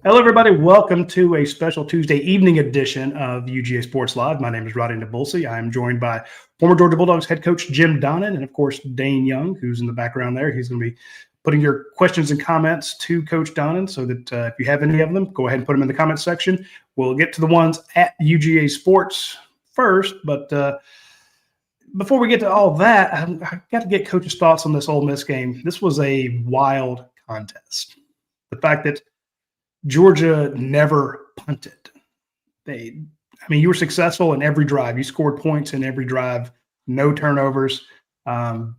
Hello, everybody. Welcome to a special Tuesday evening edition of UGA Sports Live. My name is Radi Nabulsi. I am joined by former Georgia Bulldogs head coach Jim Donnan and, of course, Dayne Young, who's in the background there. He's going to be putting your questions and comments to Coach Donnan so that if you have any of them, go ahead and put them in the comments section. We'll get to the ones at UGA Sports first, but before we get to all that, I've got to get Coach's thoughts on this Ole Miss game. This was a wild contest. The fact that Georgia never punted. You were successful in every drive. You scored points in every drive, no turnovers. But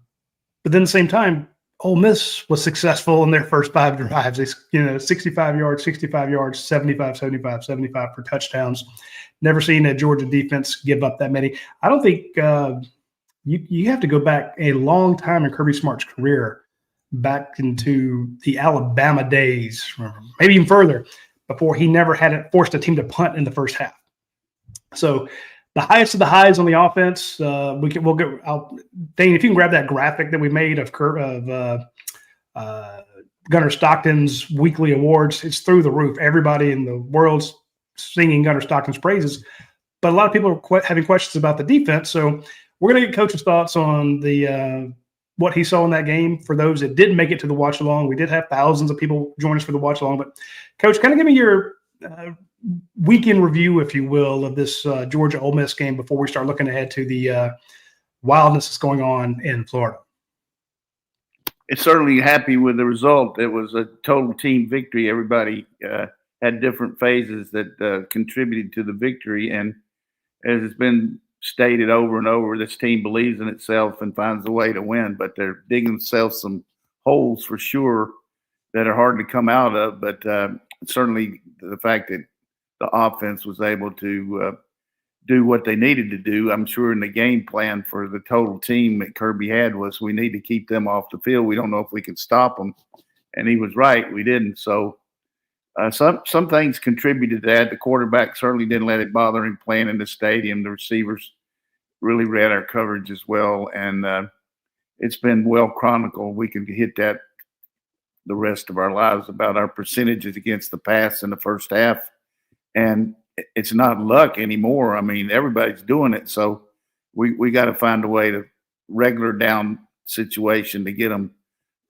then at the same time, Ole Miss was successful in their first 5 drives. They, 65 yards, 75, 75 for touchdowns. Never seen a Georgia defense give up that many. I don't think you have to go back a long time in Kirby Smart's career, back into the Alabama days, maybe even further, before he never had it forced a team to punt in the first half. So the highest of the highs on the offense, we'll go. Dayne, if you can grab that graphic that we made of Gunnar Stockton's weekly awards, it's through the roof. Everybody in the world's singing Gunnar Stockton's praises, but a lot of people are having questions about the defense. So we're going to get Coach's thoughts on the what he saw in that game. For those that didn't make it to the watch along, we did have thousands of people join us for the watch along. But Coach, kind of give me your weekend review, if you will, of this Georgia Ole Miss game before we start looking ahead to the wildness that's going on in Florida. It's certainly happy with the result. It was a total team victory. Everybody had different phases that contributed to the victory, and as it's been stated over and over, this team believes in itself and finds a way to win, but they're digging themselves some holes for sure that are hard to come out of. But certainly the fact that the offense was able to do what they needed to do, I'm sure in the game plan for the total team that Kirby had was we need to keep them off the field. We don't know if we can stop them. And he was right. We didn't. So some things contributed to that. The quarterback certainly didn't let it bother him playing in the stadium. The receivers really read our coverage as well, and it's been well chronicled. We can hit that the rest of our lives about our percentages against the pass in the first half, and it's not luck anymore. I mean, everybody's doing it, so we got to find a way to regular down situation to get them.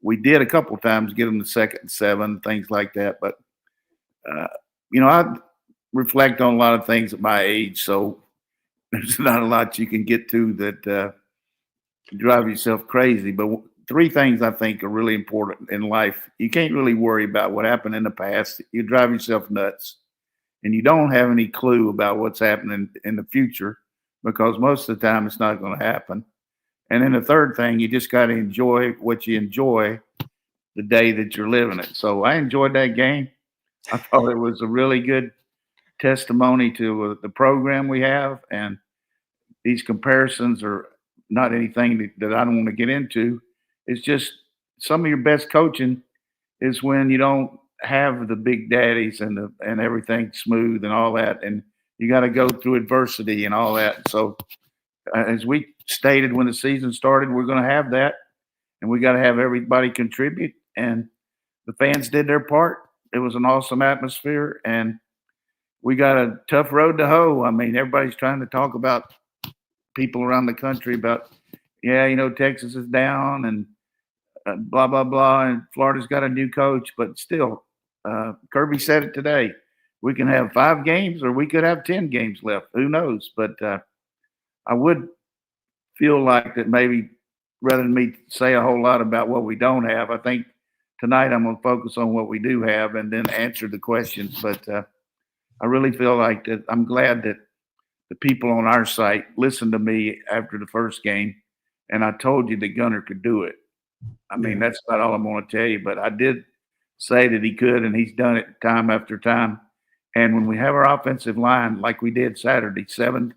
We did a couple of times get them to 2nd and 7, things like that, but I reflect on a lot of things at my age, so there's not a lot you can get to that drive yourself crazy. But 3 things I think are really important in life. You can't really worry about what happened in the past. You drive yourself nuts, and you don't have any clue about what's happening in the future because most of the time it's not going to happen. And then the third thing, you just got to enjoy what you enjoy the day that you're living it. So I enjoyed that game. I thought it was a really good testimony to the program we have, and these comparisons are not anything that I don't want to get into. It's just some of your best coaching is when you don't have the big daddies and everything smooth and all that, and you got to go through adversity and all that. So as we stated when the season started, we're going to have that, and we got to have everybody contribute, and the fans did their part. It was an awesome atmosphere, and we got a tough road to hoe. I mean, everybody's trying to talk about people around the country about, Texas is down and blah, blah, blah, and Florida's got a new coach. But still, Kirby said it today. We can have 5 games or we could have 10 games left. Who knows? But I would feel like that maybe rather than me say a whole lot about what we don't have, I think tonight I'm going to focus on what we do have and then answer the questions. But I really feel like that I'm glad that the people on our site listened to me after the first game, and I told you that Gunnar could do it. I mean, that's about all I'm going to tell you, but I did say that he could, and he's done it time after time. And when we have our offensive line like we did Saturday, 7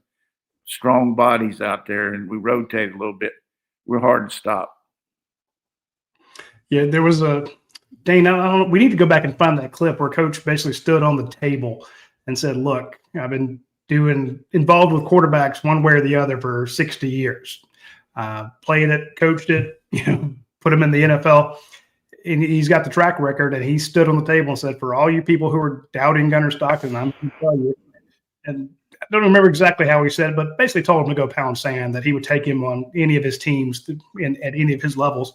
strong bodies out there, and we rotate a little bit, we're hard to stop. Yeah, there was Dayne, we need to go back and find that clip where Coach basically stood on the table and said, look, I've been involved with quarterbacks one way or the other for 60 years. Played it, coached it, put them in the NFL. and he's got the track record, and he stood on the table and said, for all you people who are doubting Gunnar Stockton, I'm going to tell you. And I don't remember exactly how he said it, but basically told him to go pound sand, that he would take him on any of his teams at any of his levels.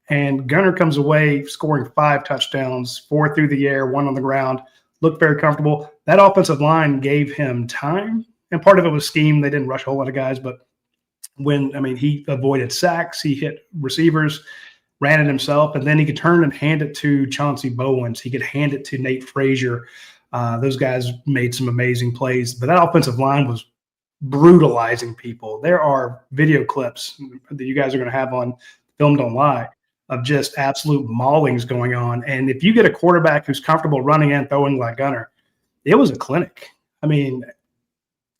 And Gunnar comes away scoring 5 touchdowns, 4 through the air, 1 on the ground, looked very comfortable. That offensive line gave him time, and part of it was scheme. They didn't rush a whole lot of guys, but he avoided sacks, he hit receivers, ran it himself, and then he could turn and hand it to Chauncey Bowens. He could hand it to Nate Frazier. Those guys made some amazing plays, but that offensive line was brutalizing people. There are video clips that you guys are going to have on Film Don't Lie of just absolute maulings going on. And if you get a quarterback who's comfortable running and throwing like Gunnar, it was a clinic. I mean,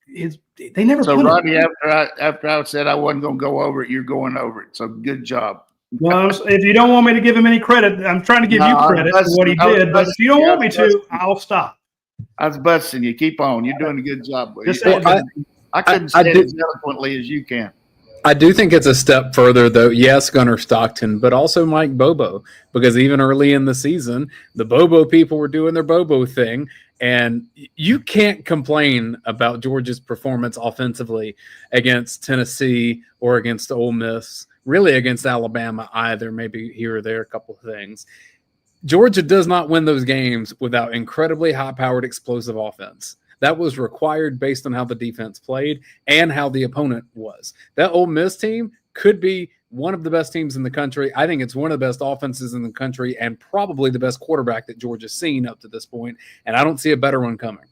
they never. So Rodney, after I said I wasn't going to go over it, you're going over it. So good job. Well, if you don't want me to give him any credit, I'm trying to give you credit for what he did. But if you don't want me to, I'll stop. I was busting you. Keep on. You're doing a good job. I couldn't say it as eloquently as you can. I do think it's a step further, though. Yes, Gunnar Stockton, but also Mike Bobo, because even early in the season, the Bobo people were doing their Bobo thing, and you can't complain about Georgia's performance offensively against Tennessee or against Ole Miss, really against Alabama either, maybe here or there, a couple of things. Georgia does not win those games without incredibly high-powered explosive offense. That was required based on how the defense played and how the opponent was. That Ole Miss team could be one of the best teams in the country. I think it's one of the best offenses in the country and probably the best quarterback that Georgia's seen up to this point, and I don't see a better one coming.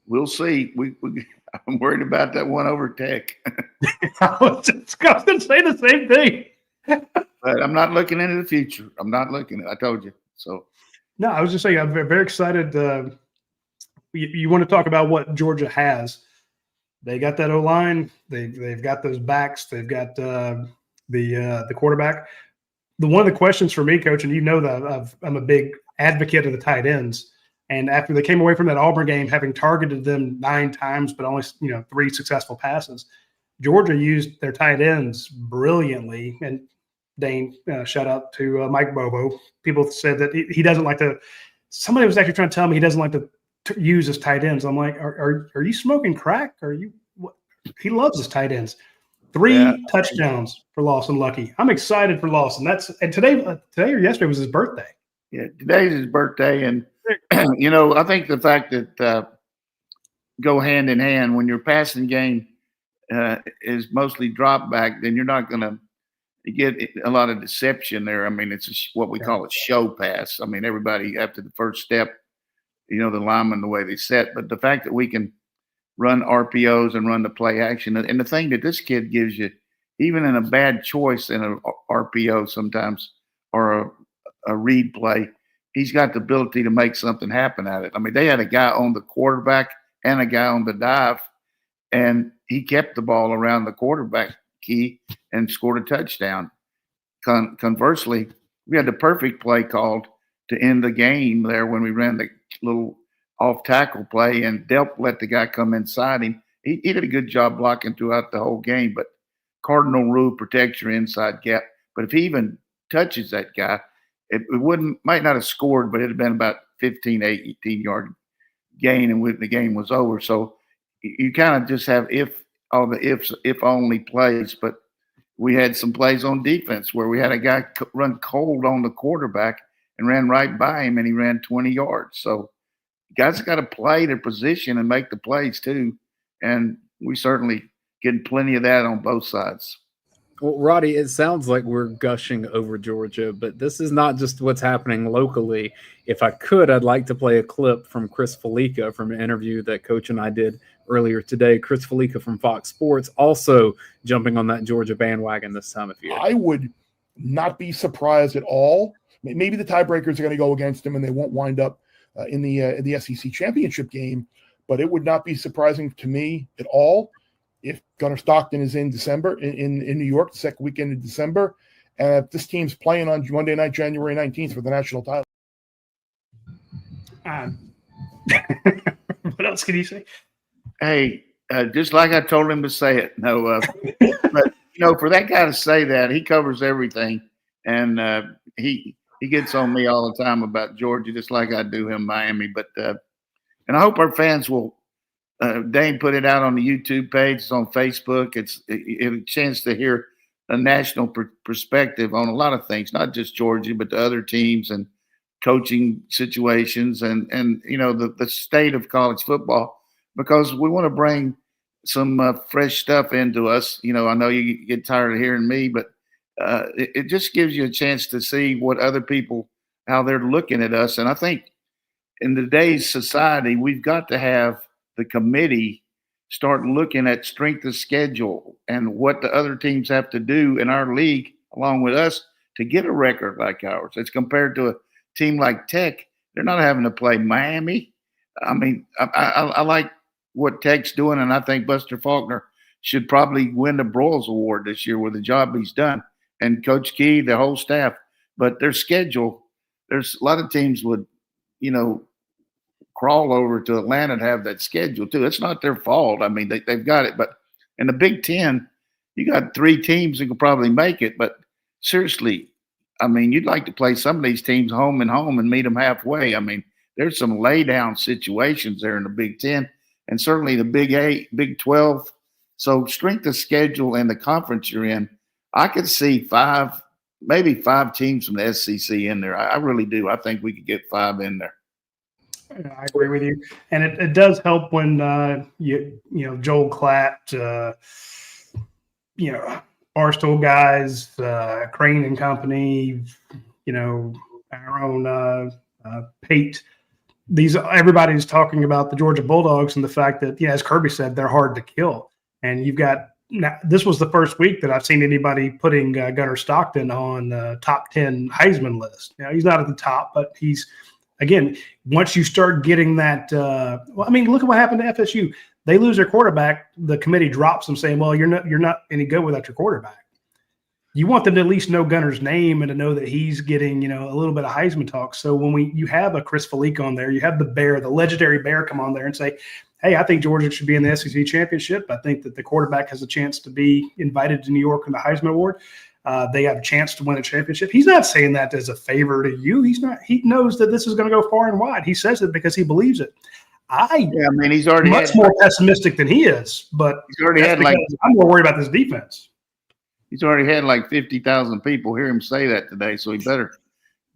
We'll see. I'm worried about that one over Tech. I was going to say the same thing. But I'm not looking into the future. I'm not looking. I told you. So. No, I was just saying I'm very excited. You want to talk about what Georgia has? They got that O-line. They've got those backs. They've got the quarterback. One of the questions for me, Coach, and you know that I'm a big advocate of the tight ends. And after they came away from that Auburn game, having targeted them 9 times but only 3 successful passes, Georgia used their tight ends brilliantly. And Dayne, shout out to Mike Bobo. People said that he doesn't like to. Somebody was actually trying to tell me he doesn't like to use his tight ends. I'm like, are you smoking crack? What? He loves his tight ends. 3 touchdowns for Lawson Lucky. I'm excited for Lawson. Today or yesterday was his birthday. Yeah, today's his birthday, and I think the fact that go hand in hand when your passing game is mostly drop back, then you're not going to get a lot of deception there. I mean, it's what we call a show pass. I mean, everybody after the first step, the linemen, the way they set. But the fact that we can run RPOs and run the play action, and the thing that this kid gives you, even in a bad choice in an RPO sometimes or a read play, he's got the ability to make something happen at it. I mean, they had a guy on the quarterback and a guy on the dive, and he kept the ball around the quarterback key and scored a touchdown. Conversely, we had the perfect play called to end the game there when we ran the little off tackle play and Delp let the guy come inside him. He did a good job blocking throughout the whole game, but cardinal rule protects your inside gap. But if he even touches that guy, it might not have scored, but it'd have been about 15, 18-yard gain, and the game was over. So you kind of just have all the if only plays, but we had some plays on defense where we had a guy run cold on the quarterback and ran right by him, and he ran 20 yards. So guys got to play their position and make the plays too, and we certainly getting plenty of that on both sides. Well, Roddy, it sounds like we're gushing over Georgia, but this is not just what's happening locally. If I could, I'd like to play a clip from Chris Felica from an interview that Coach and I did earlier today. Chris Felica from Fox Sports also jumping on that Georgia bandwagon this time of year. I would not be surprised at all. Maybe the tiebreakers are going to go against them and they won't wind up in the SEC championship game, but it would not be surprising to me at all if Gunnar Stockton is in December in New York, the second weekend in December, and if this team's playing on Monday night, January 19th for the national title. What else can you say? Hey, just like I told him to say it. No, but for that guy to say that, he covers everything, and he gets on me all the time about Georgia, just like I do him Miami. But and I hope our fans will. Dayne put it out on the YouTube page. It's on Facebook. It's a chance to hear a national perspective on a lot of things, not just Georgia, but the other teams and coaching situations and the state of college football, because we want to bring some fresh stuff into us. I know you get tired of hearing me, but it just gives you a chance to see what other people, how they're looking at us. And I think in today's society, we've got to have the committee start looking at strength of schedule and what the other teams have to do in our league along with us to get a record like ours. It's compared to a team like Tech. They're not having to play Miami. I mean, I like what Tech's doing, and I think Buster Faulkner should probably win the Broyles Award this year with the job he's done, and Coach Key, the whole staff. But their schedule, there's a lot of teams would, crawl over to Atlanta to have that schedule too. It's not their fault. I mean, they've got it. But in the Big Ten, you got 3 teams that could probably make it. But seriously, I mean, you'd like to play some of these teams home and meet them halfway. I mean, there's some lay down situations there in the Big Ten, and certainly the Big 8, Big 12. So strength of schedule and the conference you're in, I could see maybe 5 teams from the SEC in there. I really do. I think we could get 5 in there. I agree with you, and it does help when Joel Klatt, Barstool guys, Crane and Company, our own Pate. Everybody's talking about the Georgia Bulldogs and the fact that, as Kirby said, they're hard to kill. And you've got this was the first week that I've seen anybody putting Gunnar Stockton on the top 10 Heisman list. Now he's not at the top, but he's. Again, once you start getting that, look at what happened to FSU. They lose their quarterback. The committee drops them, saying, "Well, you're not any good without your quarterback." You want them to at least know Gunner's name and to know that he's getting, a little bit of Heisman talk. So when you have a Chris Felic on there, you have the legendary Bear, come on there and say, "Hey, I think Georgia should be in the SEC championship. I think that the quarterback has a chance to be invited to New York in the Heisman Award. They have a chance to win a championship." He's not saying that as a favor to you. He's not. He knows that this is going to go far and wide. He says it because he believes it. He's already much more pessimistic than he is, but he's already had I'm more worried about this defense. He's already had 50,000 people hear him say that today, so he better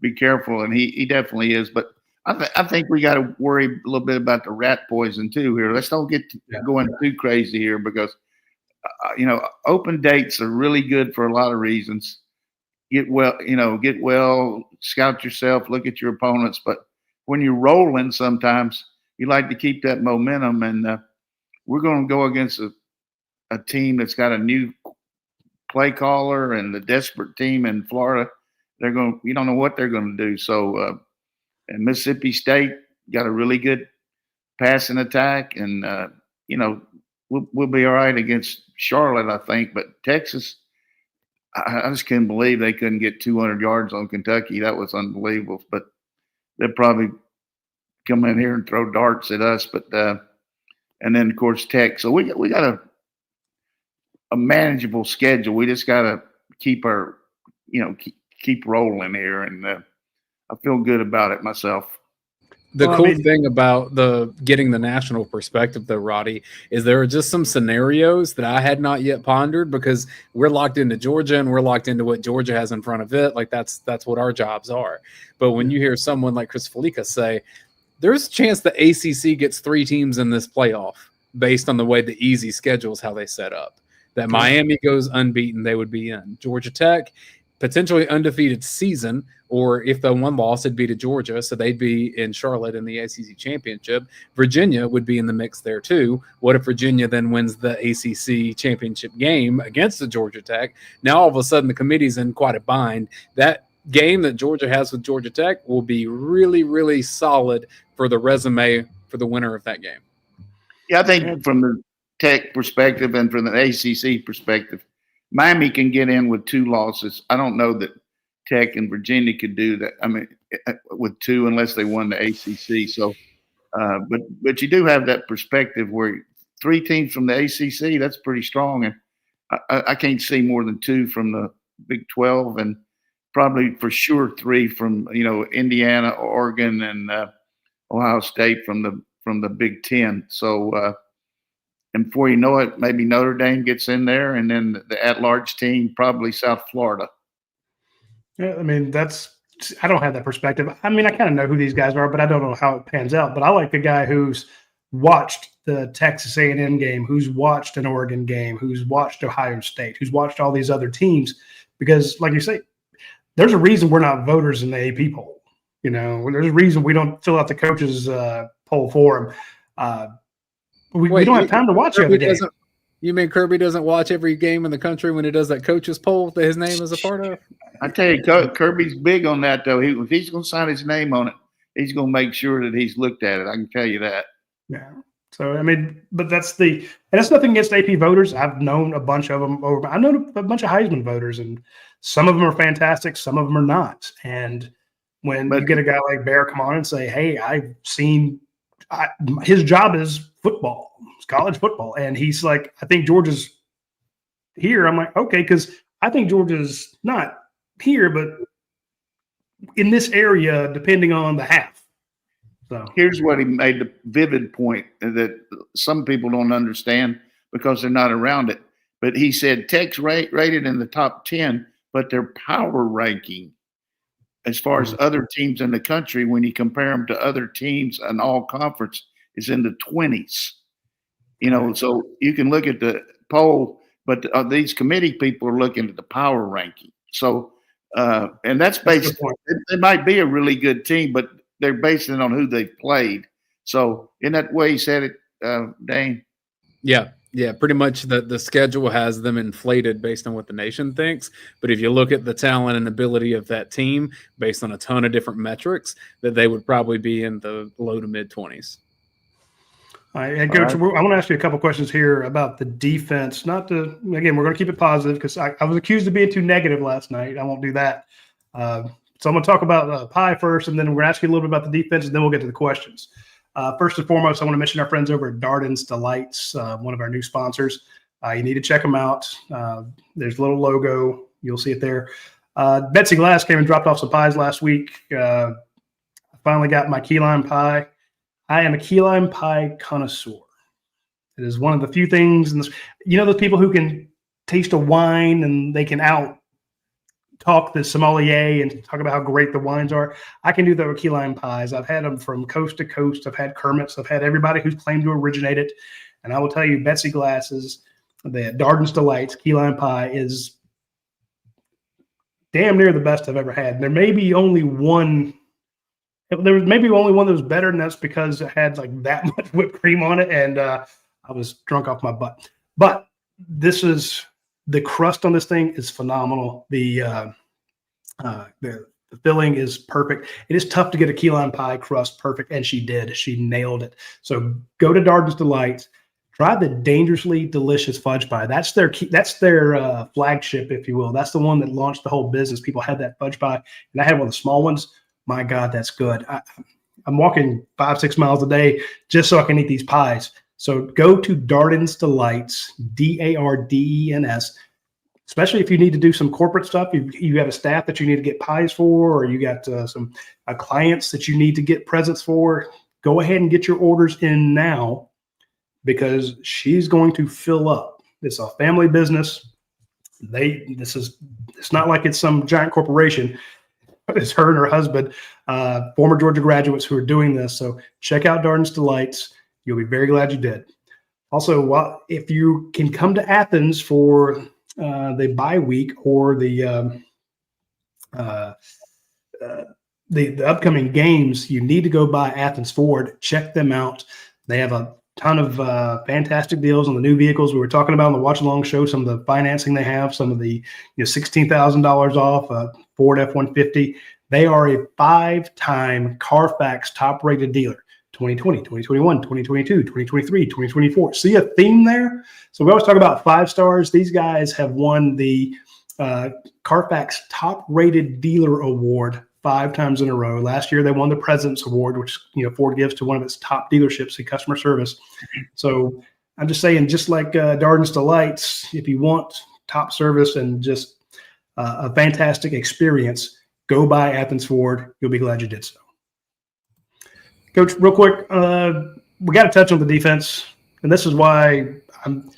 be careful, and he definitely is. But I think we got to worry a little bit about the rat poison too here. Let's don't get going too crazy here, because open dates are really good for a lot of reasons. Get well, scout yourself, look at your opponents. But when you're rolling, sometimes you like to keep that momentum. And we're going to go against a team that's got a new play caller and the desperate team in Florida. You don't know what they're going to do. So, and Mississippi State got a really good passing attack, and we'll be all right against Charlotte, I think. But Texas, I just couldn't believe they couldn't get 200 yards on Kentucky. That was unbelievable. But they'll probably come in here and throw darts at us. But and then of course Tech. So we got a manageable schedule. We just got to keep our keep rolling here, and I feel good about it myself. The cool thing about getting the national perspective, though, Roddy, is there are just some scenarios that I had not yet pondered, because we're locked into Georgia and we're locked into what Georgia has in front of it. Like that's what our jobs are. But when you hear someone like Chris Felica say, there's a chance the ACC gets 3 teams in this playoff based on the way the easy schedule is how they set up. That Miami goes unbeaten, they would be in. Georgia Tech, potentially undefeated season, or if the one loss, it'd be to Georgia, so they'd be in Charlotte in the ACC championship. Virginia would be in the mix there too. What if Virginia then wins the ACC championship game against the Georgia Tech? Now all of a sudden the committee's in quite a bind. That game that Georgia has with Georgia Tech will be really, really solid for the resume for the winner of that game. Yeah, I think from the Tech perspective and from the ACC perspective, Miami can get in with 2 losses. I don't know that Tech and Virginia could do that. I mean, with 2, unless they won the ACC. So, but you do have that perspective where 3 teams from the ACC, that's pretty strong. And I can't see more than 2 from the Big 12. And probably for sure 3 from Indiana, Oregon, and Ohio State from the Big Ten. So and before you know it, maybe Notre Dame gets in there, and then the at-large team, probably South Florida. Yeah, I mean, I don't have that perspective. I mean, I kind of know who these guys are, but I don't know how it pans out. But I like the guy who's watched the Texas A&M game, who's watched an Oregon game, who's watched Ohio State, who's watched all these other teams, because, like you say, there's a reason we're not voters in the AP poll. There's a reason we don't fill out the coaches poll for them. We don't have time to watch every game. You mean Kirby doesn't watch every game in the country when he does that coaches poll that his name is a part of? I tell you, Kirby's big on that, though. If he's going to sign his name on it, he's going to make sure that he's looked at it. I can tell you that. Yeah. So, I mean, but that's nothing against AP voters. I've known a bunch of them I've known a bunch of Heisman voters, and some of them are fantastic. Some of them are not. And when you get a guy like Bear come on and say, hey, I've seen his job is football, it's college football. And he's like, I think Georgia's here. I'm like, okay, because I think Georgia's not here, but in this area, depending on the half. So here's what he made the vivid point that some people don't understand because they're not around it. But he said Tech's rated in the top 10, but their power ranking as far as other teams in the country, when you compare them to other teams in all conference, is in the 20s. So you can look at the poll, but these committee people are looking at the power ranking. So, and that's based, it might be a really good team, but they're basing it on who they've played. So in that way, he said it, Dane. Yeah, pretty much the schedule has them inflated based on what the nation thinks. But if you look at the talent and ability of that team based on a ton of different metrics, that they would probably be in the low to mid 20s. All right, and Coach, I want to ask you a couple questions here about the defense. Again, we're going to keep it positive because I was accused of being too negative last night. I won't do that. So I'm going to talk about Pie first, and then we're going to ask you a little bit about the defense, and then we'll get to the questions. First and foremost, I want to mention our friends over at Darden's Delights, one of our new sponsors. You need to check them out. There's a little logo. You'll see it there. Betsy Glass came and dropped off some pies last week. I finally got my key lime pie. I am a key lime pie connoisseur. It is one of the few things, those people who can taste a wine and they can talk the sommelier and talk about how great the wines are. I can do that with key lime pies. I've had them from coast to coast. I've had Kermit's. I've had everybody who's claimed to originate it. And I will tell you, Betsy Glass's, the Darden's Delights key lime pie is damn near the best I've ever had. There was maybe only one that was better, and that's because it had like that much whipped cream on it, and I was drunk off my butt. But the crust on this thing is phenomenal. The filling is perfect. It is tough to get a key lime pie crust perfect, and she did. She nailed it. So go to Darden's Delights. Try the Dangerously Delicious Fudge Pie. That's their flagship, if you will. That's the one that launched the whole business. People had that fudge pie, and I had one of the small ones. My God, that's good. I'm walking 5-6 miles a day just so I can eat these pies. So go to Darden's Delights, Dardens, especially if you need to do some corporate stuff. You have a staff that you need to get pies for, or you got some clients that you need to get presents for. Go ahead and get your orders in now because she's going to fill up. It's a family business. It's not like it's some giant corporation. It's her and her husband, former Georgia graduates who are doing this. So check out Darden's Delights. You'll be very glad you did. Also, if you can come to Athens for the bye week or the upcoming games, you need to go by Athens Ford. Check them out. They have a ton of fantastic deals on the new vehicles we were talking about on the watch along show. Some of the financing they have, some of the $16,000 off Ford F-150. They are a 5-time Carfax top rated dealer. 2020, 2021, 2022, 2023, 2024. See a theme there? So we always talk about 5 stars. These guys have won the Carfax top rated dealer award 5 times in a row. Last year, they won the President's Award, which Ford gives to one of its top dealerships in customer service. So I'm just saying, just like Darden's Delights, if you want top service and just a fantastic experience, go by Athens Ford. You'll be glad you did so. Coach, real quick, we got to touch on the defense, and this is why I'm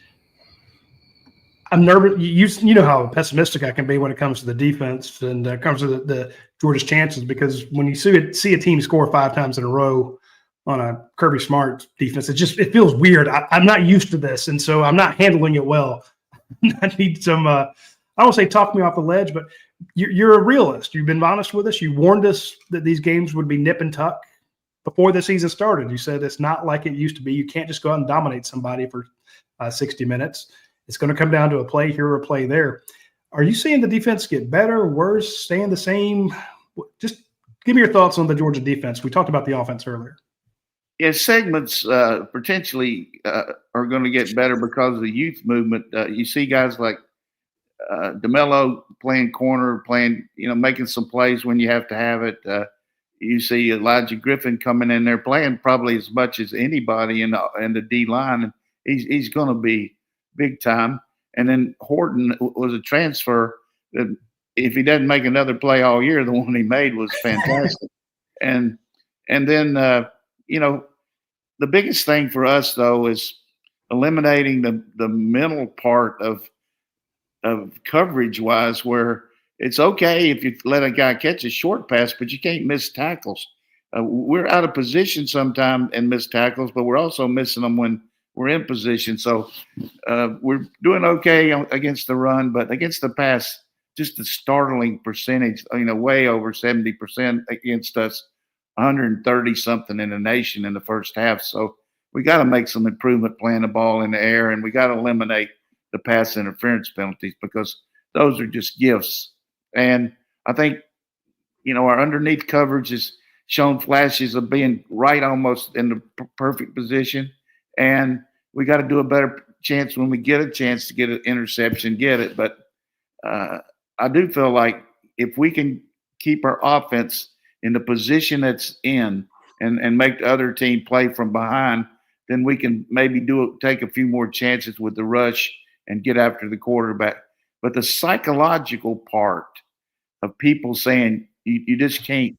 nervous. You know how pessimistic I can be when it comes to the defense and comes to the Georgia's chances, because when you see a team score 5 times in a row on a Kirby Smart defense, it feels weird. I'm not used to this, and so I'm not handling it well. I need some. I don't want to say talk me off the ledge, but you're a realist. You've been honest with us. You warned us that these games would be nip and tuck before the season started. You said it's not like it used to be. You can't just go out and dominate somebody for 60 minutes. It's going to come down to a play here or a play there. Are you seeing the defense get better, worse, staying the same? Just give me your thoughts on the Georgia defense. We talked about the offense earlier. Yeah, segments potentially are going to get better because of the youth movement. You see guys like DeMello playing corner, making some plays when you have to have it. You see Elijah Griffin coming in there playing probably as much as anybody in the D line. He's going to be big time. And then Horton was a transfer that if he doesn't make another play all year, the one he made was fantastic. and then the biggest thing for us though is eliminating the mental part of coverage wise, where it's okay if you let a guy catch a short pass, but you can't miss tackles. We're out of position sometimes and miss tackles, but we're also missing them when we're in position. So we're doing okay against the run, but against the pass, just a startling percentage, way over 70% against us, 130 something in the nation in the first half. So we got to make some improvement playing the ball in the air, and we got to eliminate the pass interference penalties because those are just gifts. And I think, our underneath coverage has shown flashes of being right almost in the perfect position. And we got to do a better chance when we get a chance to get an interception, get it. But I do feel like if we can keep our offense in the position that's in and make the other team play from behind, then we can maybe take a few more chances with the rush and get after the quarterback. But the psychological part of people saying you just can't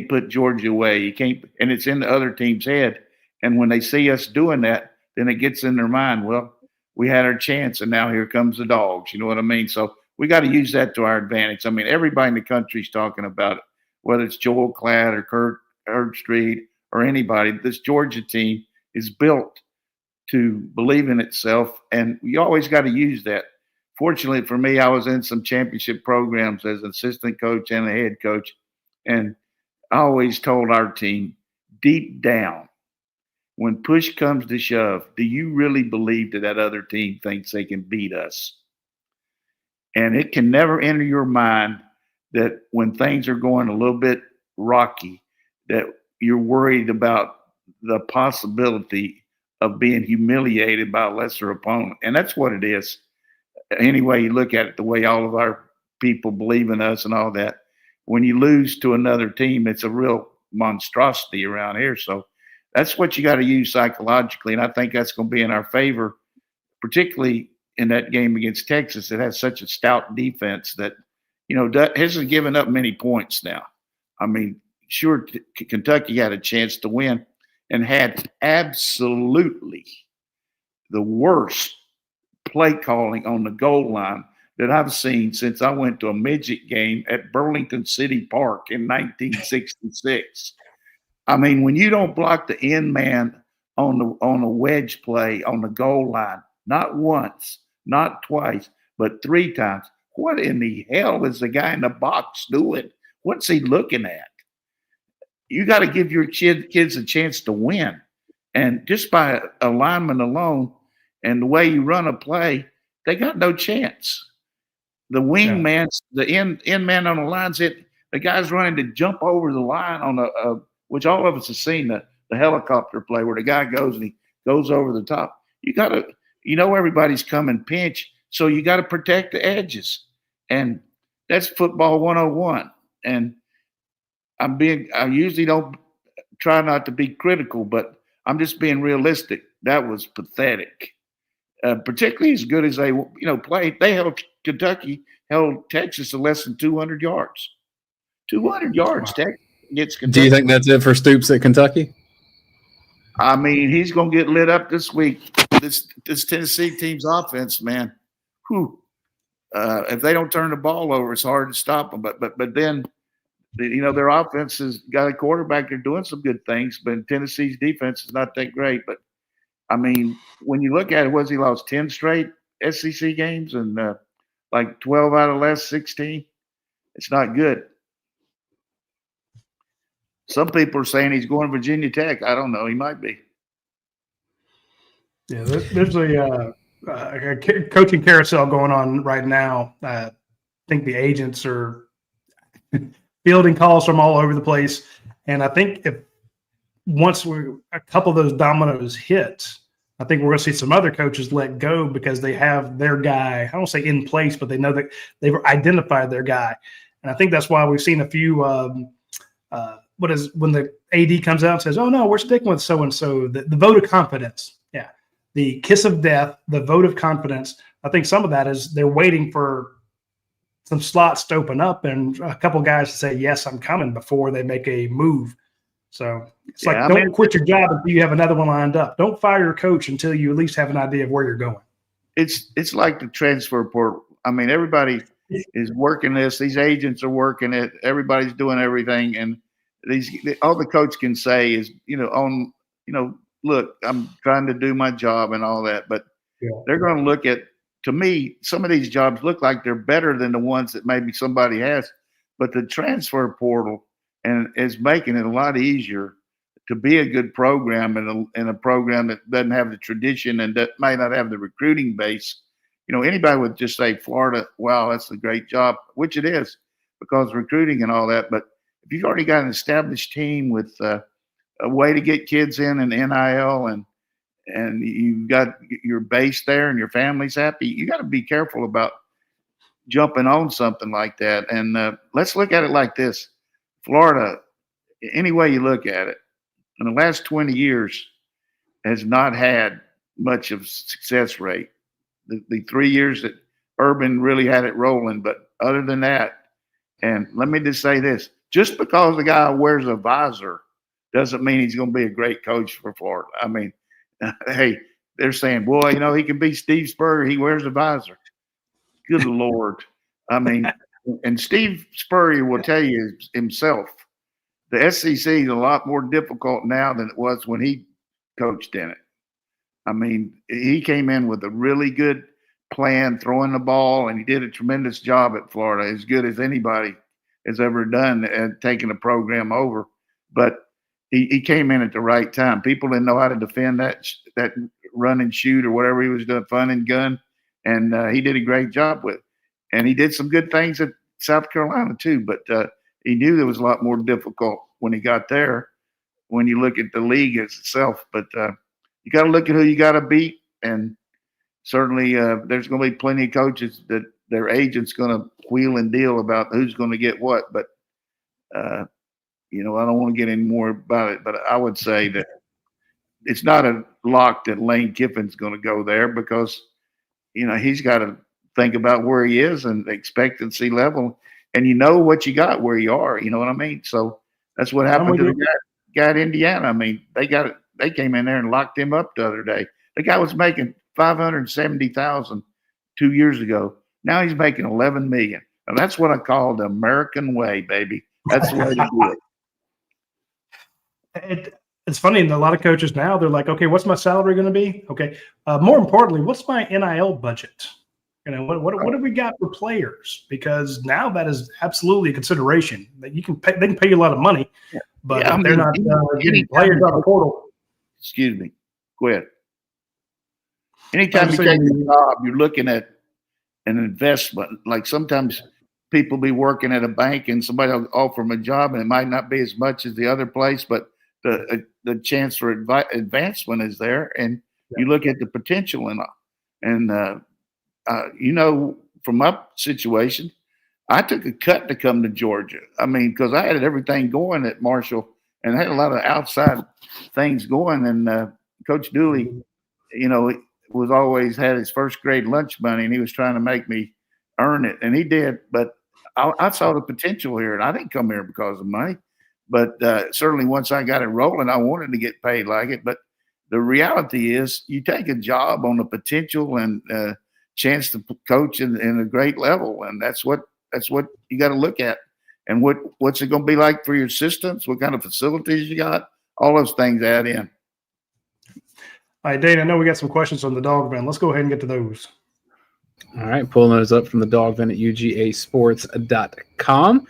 put Georgia away, you can't, and it's in the other team's head. And when they see us doing that, then it gets in their mind, well, we had our chance and now here comes the dogs. You know what I mean? So we got to use that to our advantage. I mean, everybody in the country is talking about it, whether it's Joel Klatt or Kurt Herbstreit or anybody. This Georgia team is built to believe in itself, and you always got to use that. Fortunately for me, I was in some championship programs as an assistant coach and a head coach, and I always told our team, deep down, when push comes to shove, do you really believe that other team thinks they can beat us? And it can never enter your mind that when things are going a little bit rocky, that you're worried about the possibility of being humiliated by a lesser opponent. And that's what it is. Any way you look at it, the way all of our people believe in us and all that, when you lose to another team, it's a real monstrosity around here. So that's what you got to use psychologically. And I think that's going to be in our favor, particularly in that game against Texas. It has such a stout defense that, hasn't given up many points now. I mean, sure, Kentucky had a chance to win and had absolutely the worst play calling on the goal line that I've seen since I went to a midget game at Burlington City Park in 1966. I mean, when you don't block the end man on a wedge play on the goal line, not once, not twice, but 3 times, what in the hell is the guy in the box doing? What's he looking at? You got to give your kids a chance to win. And just by alignment alone and the way you run a play, they got no chance. The wing man, the end man on the line's the guy's running to jump over the line on which all of us have seen the helicopter play where the guy goes and he goes over the top. You got to, everybody's coming pinch, so you got to protect the edges. And that's football 101. And I usually don't try not to be critical, but I'm just being realistic. That was pathetic. Particularly as good as they, played. They held Kentucky held Texas to less than 200 yards. 200 yards, Wow. Texas gets Kentucky. Do you think that's it for Stoops at Kentucky? I mean, he's going to get lit up this week. This Tennessee team's offense, man. Whew. If they don't turn the ball over, it's hard to stop them. But then, their offense has got a quarterback. They're doing some good things, but Tennessee's defense is not that great. But I mean, when you look at it, he lost 10 straight SEC games and like 12 out of the last 16. It's not good. Some people are saying he's going to Virginia Tech. I don't know. He might be. Yeah, there's a coaching carousel going on right now. I think the agents are fielding calls from all over the place. And I think once a couple of those dominoes hit, I think we're going to see some other coaches let go because they have their guy, I don't say in place, but they know that they've identified their guy. And I think that's why we've seen a few when the AD comes out and says, oh, no, we're sticking with so-and-so, the vote of confidence. Yeah, the kiss of death, the vote of confidence. I think some of that is they're waiting for some slots to open up and a couple guys to say, yes, I'm coming before they make a move. So it's don't quit your job until you have another one lined up. Don't fire your coach until you at least have an idea of where you're going. It's like the transfer portal. I mean, everybody is working this. These agents are working it. Everybody's doing everything. And all the coach can say is, look, I'm trying to do my job and all that. But they're going to look at, to me, some of these jobs look like they're better than the ones that maybe somebody has. But the transfer portal is making it a lot easier to be a good program in a program that doesn't have the tradition and that might not have the recruiting base. Anybody would just say Florida, wow, that's a great job, which it is because recruiting and all that. But if you've already got an established team with a way to get kids in and NIL and you've got your base there and your family's happy, you got to be careful about jumping on something like that. And let's look at it like this. Florida, any way you look at it, in the last 20 years has not had much of a success rate. The 3 years that Urban really had it rolling, but other than that, and let me just say this, just because the guy wears a visor doesn't mean he's going to be a great coach for Florida. I mean, hey, they're saying, boy, he can be Steve Spurrier. He wears a visor. Good Lord. I mean, and Steve Spurrier will tell you himself, the SEC is a lot more difficult now than it was when he coached in it. I mean, he came in with a really good plan, throwing the ball, and he did a tremendous job at Florida, as good as anybody has ever done at taking a program over. But he came in at the right time. People didn't know how to defend that run and shoot or whatever he was doing, fun and gun, and he did a great job with it. And he did some good things at South Carolina too, but he knew it was a lot more difficult when he got there when you look at the league itself. But you got to look at who you got to beat, and certainly there's going to be plenty of coaches that their agent's going to wheel and deal about who's going to get what. But, I don't want to get any more about it, but I would say that it's not a lock that Lane Kiffin's going to go there because, he's got to think about where he is and expectancy level, and what you got where you are. You know what I mean? So that's what happened to the guy at Indiana. I mean, they came in there and locked him up the other day. The guy was making $570,000 2 years ago. Now he's making $11 million. And that's what I call the American way, baby. That's the way to do it. It's funny, and a lot of coaches now, they're like, okay, what's my salary going to be? Okay. More importantly, what's my NIL budget? What have we got for players? Because now that is absolutely a consideration. That you can pay, they can pay you a lot of money, but they're not getting players on the portal. Excuse me. Go ahead. Anytime you take a job, you're looking at an investment. Like sometimes people be working at a bank and somebody will offer them a job and it might not be as much as the other place, but the chance for advancement is there, and you look at the potential from my situation, I took a cut to come to Georgia. I mean, because I had everything going at Marshall and I had a lot of outside things going. And Coach Dooley, was always had his first grade lunch money, and he was trying to make me earn it, and he did. But I saw the potential here, and I didn't come here because of money. But certainly once I got it rolling, I wanted to get paid like it. But the reality is you take a job on the potential and chance to coach in a great level, and that's what you got to look at. And what's it going to be like for your assistants? What kind of facilities you got? All those things add in. All right, Dayne, I know we got some questions on the dog bin. Let's go ahead and get to those. All right, pulling those up from the dog bin at UGAsports.com.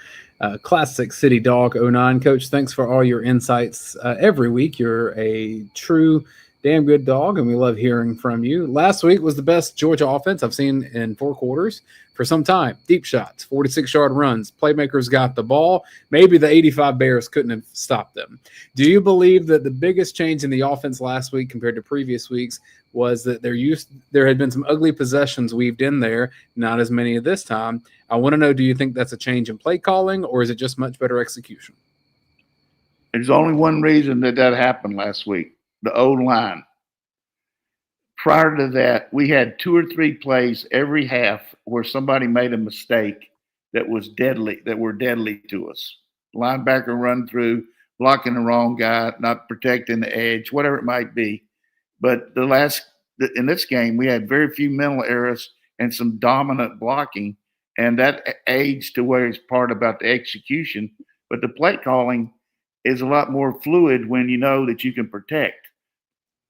Classic City Dog 09. Coach, thanks for all your insights every week. You're a true damn good dog, and we love hearing from you. Last week was the best Georgia offense I've seen in 4 quarters for some time. Deep shots, 46-yard runs. Playmakers got the ball. Maybe the 85 Bears couldn't have stopped them. Do you believe that the biggest change in the offense last week compared to previous weeks was that there had been some ugly possessions weaved in there, not as many of this time? I want to know, do you think that's a change in play calling, or is it just much better execution? There's only one reason that happened last week. The O-line. Prior to that, we had 2 or 3 plays every half where somebody made a mistake that were deadly to us. Linebacker run through, blocking the wrong guy, not protecting the edge, whatever it might be. But in this game, we had very few mental errors and some dominant blocking, and that aged to where it's part about the execution. But the play calling is a lot more fluid when you know that you can protect.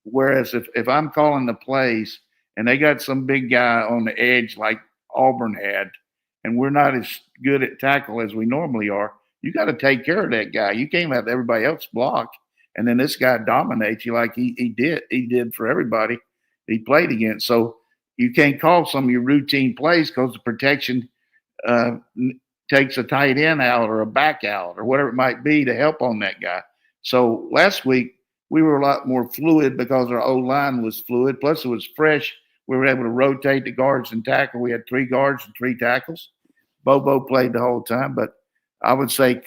Whereas if I'm calling the plays and they got some big guy on the edge like Auburn had, and we're not as good at tackle as we normally are, you got to take care of that guy. You can't let everybody else block, and then this guy dominates you like he did for everybody he played against. So you can't call some of your routine plays because the protection takes a tight end out or a back out or whatever it might be to help on that guy. So last week, we were a lot more fluid because our O-line was fluid. Plus, it was fresh. We were able to rotate the guards and tackle. We had 3 guards and 3 tackles. Bobo played the whole time. But I would say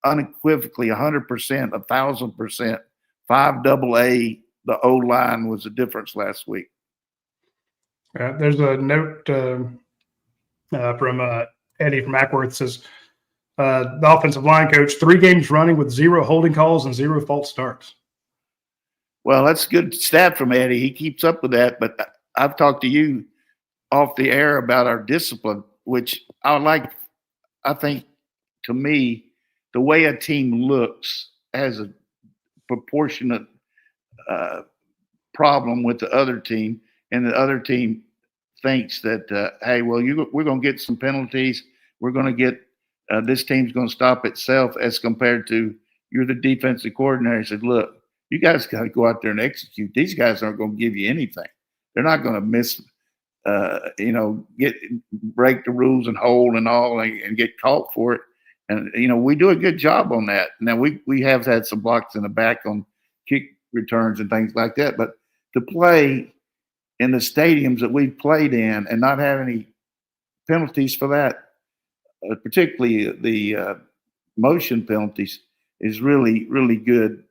unequivocally 100%, 1,000%, 5AA, the O-line was the difference last week. There's a note from Eddie from Ackworth. Says, the offensive line coach, 3 games running with 0 holding calls and 0 false starts. Well, that's good stat from Eddie. He keeps up with that. But I've talked to you off the air about our discipline, which I think, to me, the way a team looks has a proportionate problem with the other team, and the other team thinks that, hey, well, we're going to get some penalties. We're going to get this team's going to stop itself, as compared to you're the defensive coordinator. He said, look, you guys got to go out there and execute. These guys aren't going to give you anything. They're not going to break the rules and hold and all and get caught for it. And, we do a good job on that. Now, we have had some blocks in the back on kick returns and things like that. But to play in the stadiums that we've played in and not have any penalties for that, particularly the motion penalties, is really, really good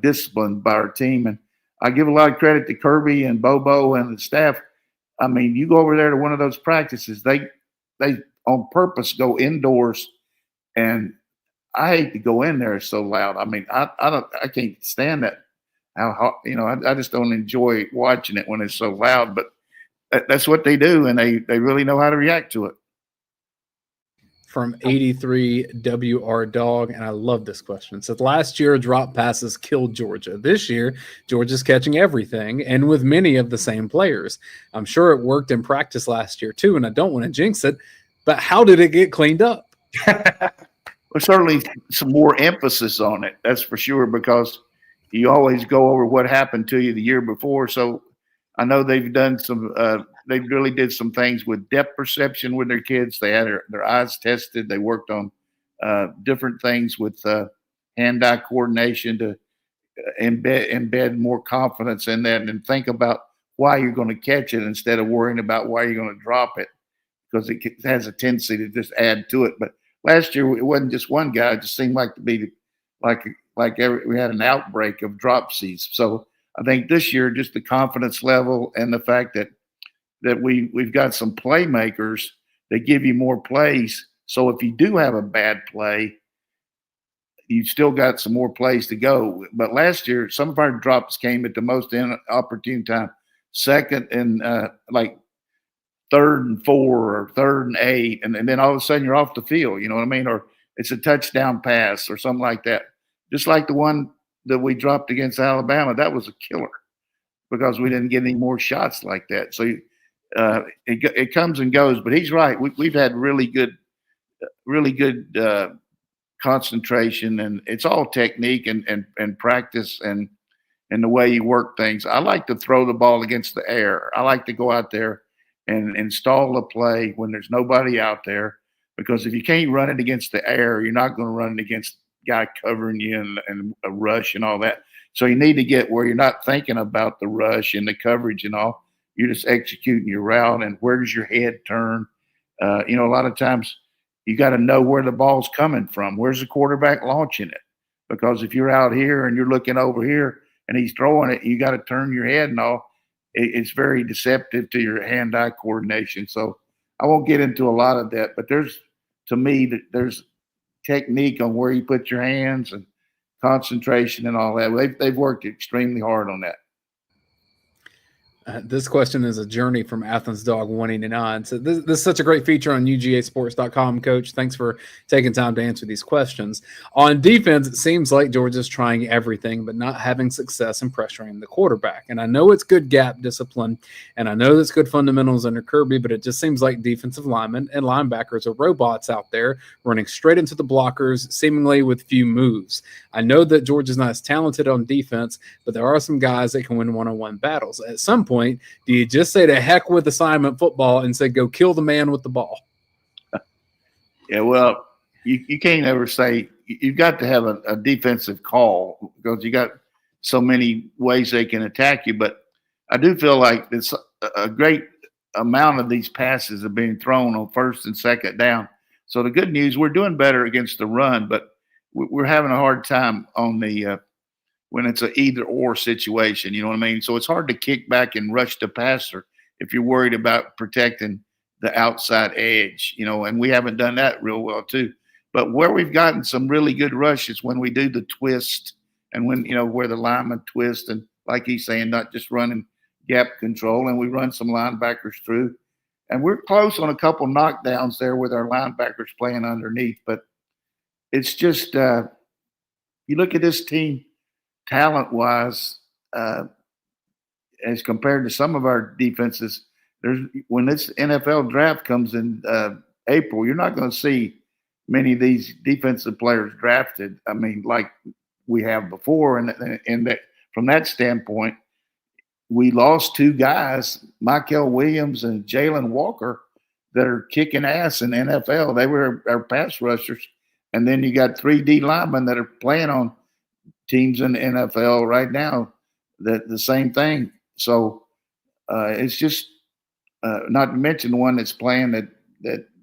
discipline by our team. And I give a lot of credit to Kirby and Bobo and the staff. I mean, you go over there to one of those practices, they on purpose go indoors, and I hate to go in there. It's so loud. I mean, I can't stand that. I just don't enjoy watching it when it's so loud, but that's what they do, and they really know how to react to it. From 83 WR Dog, and I love this question. It says, last year, drop passes killed Georgia. This year, Georgia's catching everything, and with many of the same players. I'm sure it worked in practice last year, too, and I don't want to jinx it, but how did it get cleaned up? Well, certainly some more emphasis on it, that's for sure, because you always go over what happened to you the year before. So I know they've done some they really did some things with depth perception with their kids. They had their eyes tested. They worked on different things with hand-eye coordination to embed more confidence in that and think about why you're going to catch it instead of worrying about why you're going to drop it, because it has a tendency to just add to it. But last year, it wasn't just one guy. It just seemed like to be we had an outbreak of dropsies. So I think this year, just the confidence level and the fact that we've got some playmakers they give you more plays. So if you do have a bad play, you've still got some more plays to go. But last year, some of our drops came at the most inopportune time, second and like 3rd and 4 or 3rd and 8, and then all of a sudden you're off the field. You know what I mean? Or it's a touchdown pass or something like that. Just like the one that we dropped against Alabama, that was a killer because we didn't get any more shots like that. So it comes and goes. But he's right. We've had really good concentration, and it's all technique and practice and the way you work things. I like to throw the ball against the air. I like to go out there and install a play when there's nobody out there, because if you can't run it against the air, you're not going to run it against guy covering you and a rush and all that. So you need to get where you're not thinking about the rush and the coverage and all. You're just executing your route and where does your head turn. A lot of times you got to know where the ball's coming from. Where's the quarterback launching it? Because if you're out here and you're looking over here and he's throwing it, you got to turn your head and all. It's very deceptive to your hand-eye coordination. So I won't get into a lot of that, but there's technique on where you put your hands and concentration and all that. They've worked extremely hard on that. This question is a journey from Athens Dog 189. So this is such a great feature on UGAsports.com, Coach. Thanks for taking time to answer these questions. On defense, it seems like Georgia's trying everything but not having success in pressuring the quarterback. And I know it's good gap discipline, and I know that's good fundamentals under Kirby, but it just seems like defensive linemen and linebackers are robots out there running straight into the blockers, seemingly with few moves. I know that Georgia's not as talented on defense, but there are some guys that can win one-on-one battles. At some point, do you just say to heck with assignment football and say go kill the man with the ball? Yeah, well, you can't ever say – you've got to have a defensive call because you got so many ways they can attack you. But I do feel like it's a great amount of these passes are being thrown on 1st and 2nd down. So the good news, we're doing better against the run, but we're having a hard time on the when it's an either-or situation, you know what I mean? So it's hard to kick back and rush the passer if you're worried about protecting the outside edge, and we haven't done that real well too. But where we've gotten some really good rushes when we do the twist and when, where the linemen twist and, like he's saying, not just running gap control, and we run some linebackers through. And we're close on a couple knockdowns there with our linebackers playing underneath. But it's just you look at this team, talent-wise, as compared to some of our defenses, when this NFL draft comes in April, you're not going to see many of these defensive players drafted. I mean, like we have before, and that from that standpoint, we lost 2 guys, Michael Williams and Jalen Walker, that are kicking ass in the NFL. They were our pass rushers, and then you got 3 D linemen that are playing on teams in the NFL right now, the same thing. So it's just not to mention the one that's playing that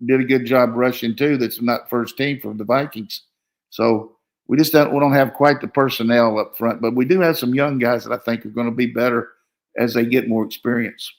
did a good job rushing too. That's not first team from the Vikings. So we don't have quite the personnel up front, but we do have some young guys that I think are going to be better as they get more experience.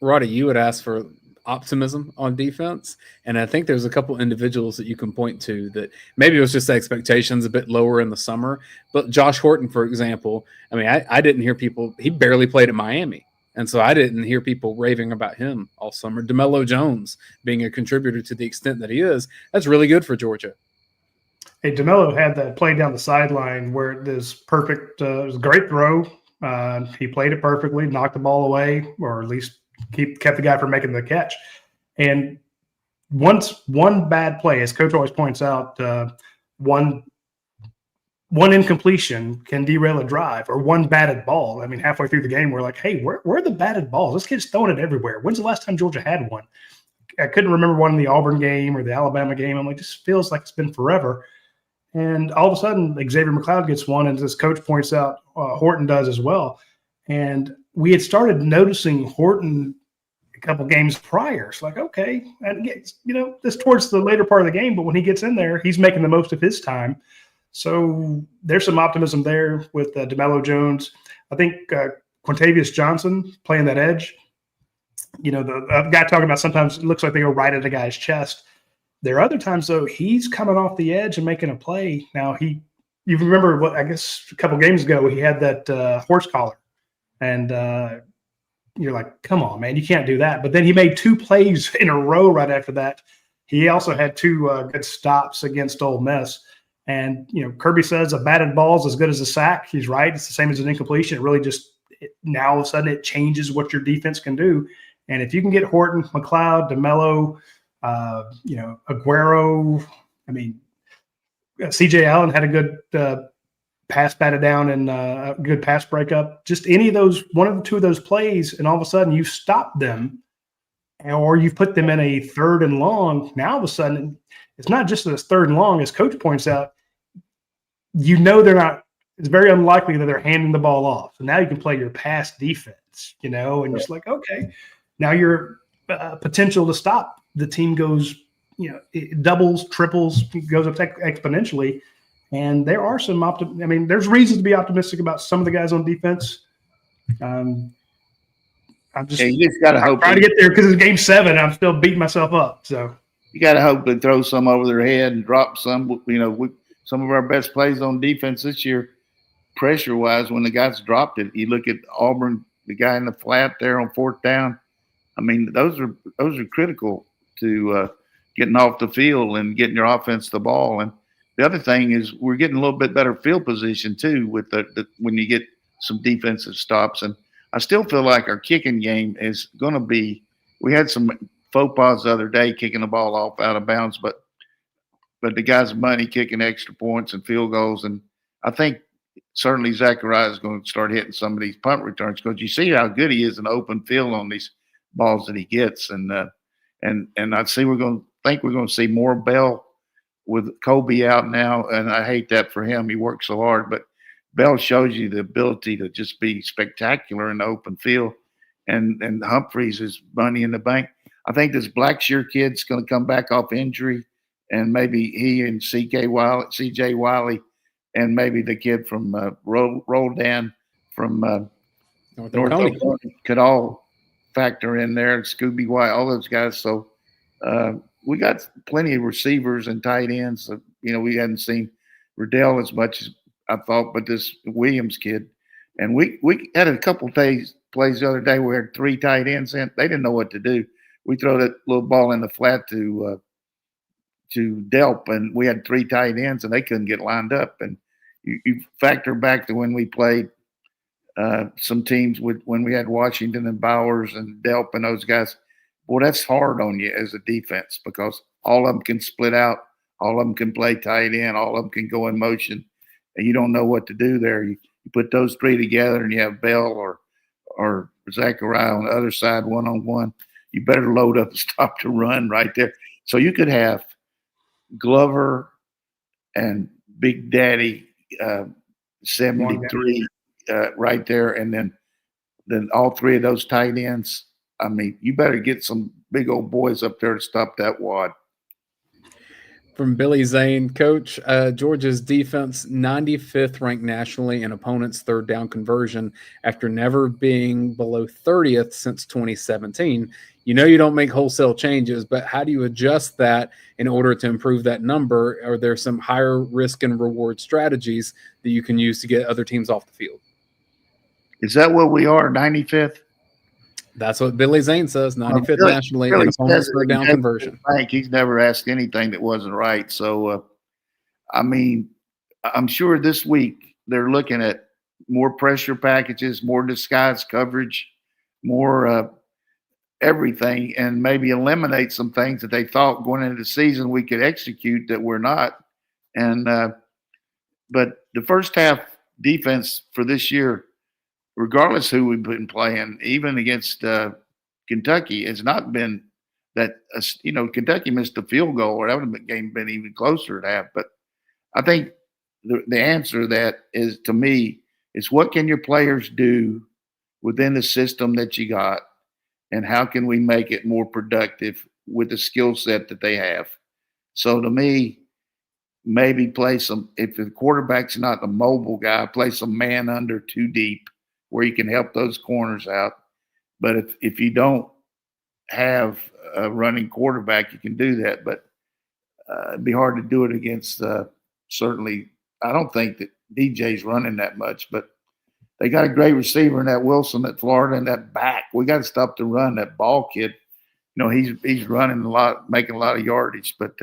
Radi, you would ask for optimism on defense, and I think there's a couple individuals that you can point to that maybe it was just expectations a bit lower in the summer, but Josh Horton, for example, I mean, I didn't hear people – he barely played at Miami, and so I didn't hear people raving about him all summer. DeMello Jones being a contributor to the extent that he is, that's really good for Georgia. Hey, DeMello had that play down the sideline where it was perfect. It was a great throw. He played it perfectly, knocked the ball away, or at least kept the guy from making the catch. And once one bad play, as Coach always points out, one incompletion can derail a drive, or one batted ball. I mean, halfway through the game, we're like, hey, where are the batted balls? This kid's throwing it everywhere. When's the last time Georgia had one? I couldn't remember one in the Auburn game or the Alabama game. I'm like, this feels like it's been forever. And all of a sudden, Xavier McLeod gets one, and as Coach points out, Horton does as well. And we had started noticing Horton a couple games prior. It's like, okay, and this towards the later part of the game, but when he gets in there, he's making the most of his time. So there's some optimism there with DeMello Jones. I think Quintavious Johnson playing that edge. the guy talking about sometimes it looks like they go right at a guy's chest. There are other times, though, he's coming off the edge and making a play. Now, you remember what I guess a couple games ago, he had that horse collar. And you're like, come on, man, you can't do that. But then he made 2 plays in a row right after that. He also had 2 good stops against Ole Miss. And, Kirby says a batted ball is as good as a sack. He's right. It's the same as an incompletion. It really now all of a sudden it changes what your defense can do. And if you can get Horton, McLeod, DeMello, Aguero, CJ Allen had a good pass batted down and a good pass breakup. Just any of those, one of the 2 of those plays, and all of a sudden you stop them, or you put them in a 3rd and long. Now all of a sudden, it's not just that it's 3rd and long, as Coach points out. They're not. It's very unlikely that they're handing the ball off. So now you can play your pass defense, and just like, okay, now your potential to stop the team goes, it doubles, triples, goes up exponentially. And there are some there's reasons to be optimistic about some of the guys on defense. I'm just, you just got to hope. Trying to get there because it's game 7. I'm still beating myself up. So you got to hope they throw some over their head and drop some. Some of our best plays on defense this year, pressure-wise, when the guys dropped it. You look at Auburn, the guy in the flat there on 4th down. Those are critical to getting off the field and getting your offense the ball. And the other thing is we're getting a little bit better field position too with when you get some defensive stops. And I still feel like our kicking game is going to be. We had some faux pas the other day kicking the ball off out of bounds, but the guys' money kicking extra points and field goals. And I think certainly Zachariah is going to start hitting some of these punt returns because you see how good he is in open field on these balls that he gets. And I see we're going to see more Bell with Kobe out now. And I hate that for him. He works so hard, but Bell shows you the ability to just be spectacular in the open field. And Humphreys is money in the bank. I think this Blackshear kid's going to come back off injury, and maybe he and CJ Wiley, and maybe the kid from Roldan from North Dakota could all factor in there. Scooby White, all those guys. So we got plenty of receivers and tight ends. We hadn't seen Riddell as much as I thought, but this Williams kid. And we had a couple plays the other day where we had 3 tight ends in. They didn't know what to do. We throw that little ball in the flat to Delp, and we had 3 tight ends, and they couldn't get lined up. And you factor back to when we played some teams when we had Washington and Bowers and Delp and those guys. Boy, that's hard on you as a defense because all of them can split out, all of them can play tight end, all of them can go in motion, and you don't know what to do there. You put those 3 together, and you have Bell or Zachariah on the other side one-on-one. You better load up and stop the run right there. So you could have Glover and Big Daddy 73 right there, and then all 3 of those tight ends. You better get some big old boys up there to stop that wad. From Billy Zane, Coach, Georgia's defense 95th ranked nationally in opponents' 3rd down conversion after never being below 30th since 2017. You don't make wholesale changes, but how do you adjust that in order to improve that number? Are there some higher risk and reward strategies that you can use to get other teams off the field? Is that what we are, 95th? That's what Billy Zane says, 95th nationally in opponents' 3rd down conversion. He's never asked anything that wasn't right. So, I'm sure this week they're looking at more pressure packages, more disguise coverage, more everything, and maybe eliminate some things that they thought going into the season we could execute that we're not. And but the first half defense for this year, regardless who we've been playing, even against Kentucky, has not been that. Kentucky missed a field goal, or that would have game been even closer to half. But I think the answer to that is, to me, is what can your players do within the system that you got, and how can we make it more productive with the skill set that they have? So to me, maybe play some, if the quarterback's not the mobile guy, play some man under 2 deep where you can help those corners out. But if you don't, have a running quarterback, you can do that, but it'd be hard to do it against certainly. I don't think that DJ's running that much, but they got a great receiver in that Wilson at Florida and that back. We got to stop the run. That ball kid, he's running a lot, making a lot of yardage, but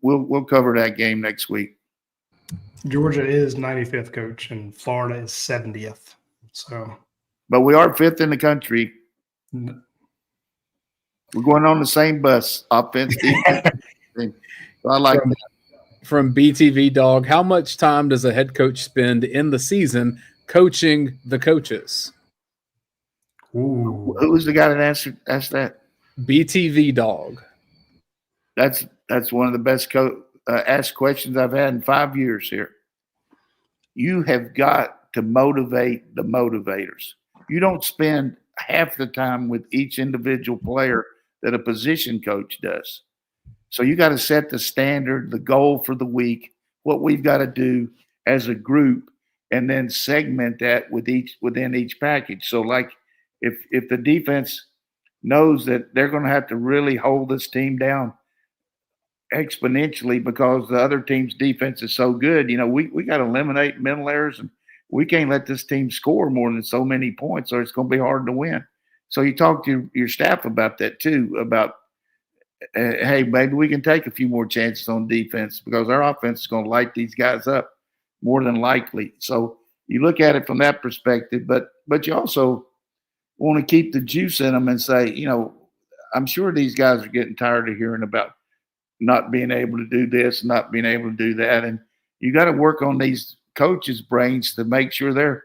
we'll cover that game next week. Georgia is 95th, coach, and Florida is 70th. So, but we are 5th in the country. We're going on the same bus, offense, defense. So I like that. From BTV Dog, how much time does a head coach spend in the season coaching the coaches? Ooh. Who was the guy that asked that? BTV Dog. That's one of the best asked questions I've had in 5 years here. You have got to motivate the motivators. You don't spend half the time with each individual player that a position coach does. So you got to set the standard, the goal for the week, what we've got to do as a group, and then segment that within each package. So like if the defense knows that they're going to have to really hold this team down exponentially because the other team's defense is so good, we got to eliminate mental errors, and we can't let this team score more than so many points or it's going to be hard to win. So you talk to your staff about that too, about hey, maybe we can take a few more chances on defense because our offense is going to light these guys up more than likely. So you look at it from that perspective, but you also want to keep the juice in them and say, I'm sure these guys are getting tired of hearing about not being able to do this, not being able to do that. And you got to work on these coaches' brains to make sure they're